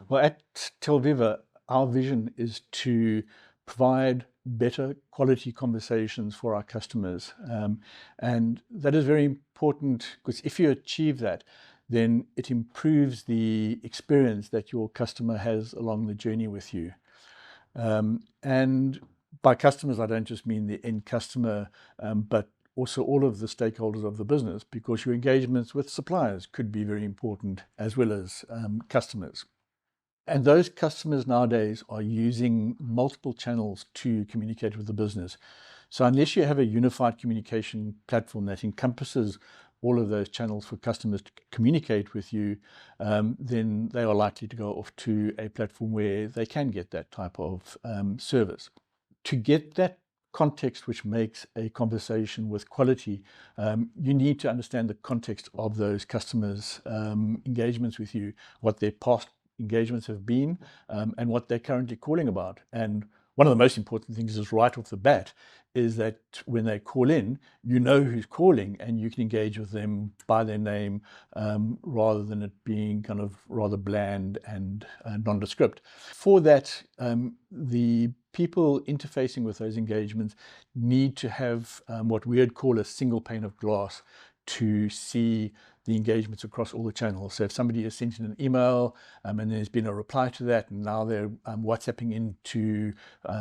Well, at Telviva, our vision is to provide better quality conversations for our customers. And that is very important because if you achieve that, then it improves the experience that your customer has along the journey with you. And by customers, I don't just mean the end customer, but also all of the stakeholders of the business, because your engagements with suppliers could be very important as well as customers. And those customers nowadays are using multiple channels to communicate with the business. So unless you have a unified communication platform that encompasses all of those channels for customers to communicate with you, then they are likely to go off to a platform where they can get that type of service. To get that context which makes a conversation with quality, you need to understand the context of those customers' engagements with you, what their past engagements have been, and what they're currently calling about. And one of the most important things is right off the bat is that when they call in, you know who's calling and you can engage with them by their name, rather than it being kind of rather bland and nondescript. For that, the people interfacing with those engagements need to have what we would call a single pane of glass to see the engagements across all the channels. So if somebody has sent in an email and there's been a reply to that, and now they're WhatsApping in to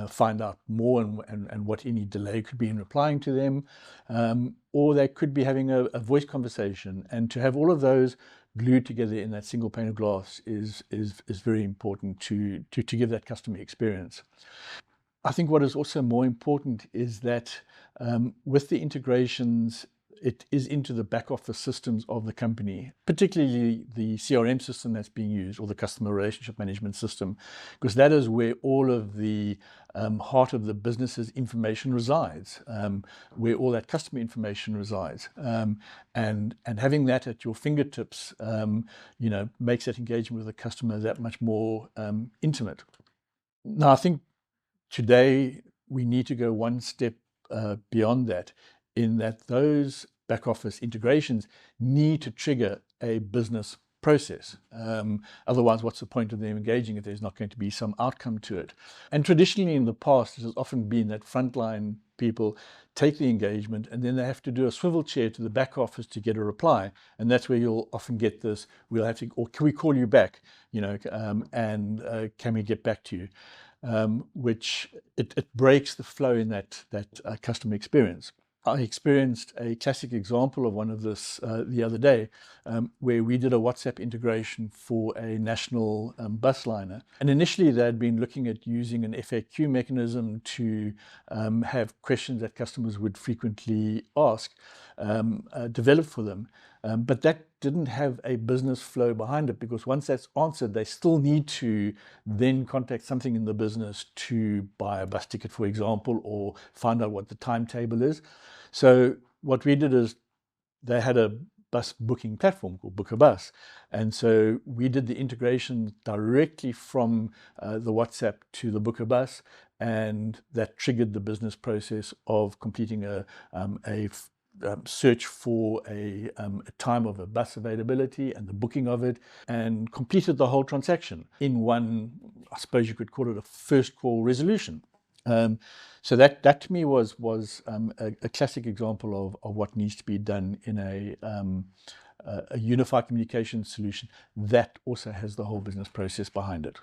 find out more and what any delay could be in replying to them, or they could be having a voice conversation, and to have all of those glued together in that single pane of glass is very important to give that customer experience. I think what is also more important is that with the integrations, it is into the back office systems of the company, particularly the CRM system that's being used, or the customer relationship management system, because that is where all of the heart of the business's information resides, where all that customer information resides. And having that at your fingertips, makes that engagement with the customer that much more intimate. Now, I think today we need to go one step beyond that, in that those back office integrations need to trigger a business process. Otherwise, what's the point of them engaging if there's not going to be some outcome to it? And traditionally in the past, it has often been that frontline people take the engagement and then they have to do a swivel chair to the back office to get a reply. And that's where you'll often get this, we'll have to, or can we call you back, and can we get back to you? Which it breaks the flow in that customer experience. I experienced a classic example of one of this the other day, where we did a WhatsApp integration for a national bus liner. And initially they had been looking at using an FAQ mechanism to have questions that customers would frequently ask developed for them. But that didn't have a business flow behind it, because once that's answered, they still need to then contact something in the business to buy a bus ticket, for example, or find out what the timetable is. So what we did is, they had a bus booking platform called Book a Bus. And so we did the integration directly from the WhatsApp to the Book a Bus, and that triggered the business process of completing a search for a time of a bus availability and the booking of it, and completed the whole transaction in one, I suppose you could call it a first call resolution. So that to me was a classic example of what needs to be done in a unified communication solution that also has the whole business process behind it.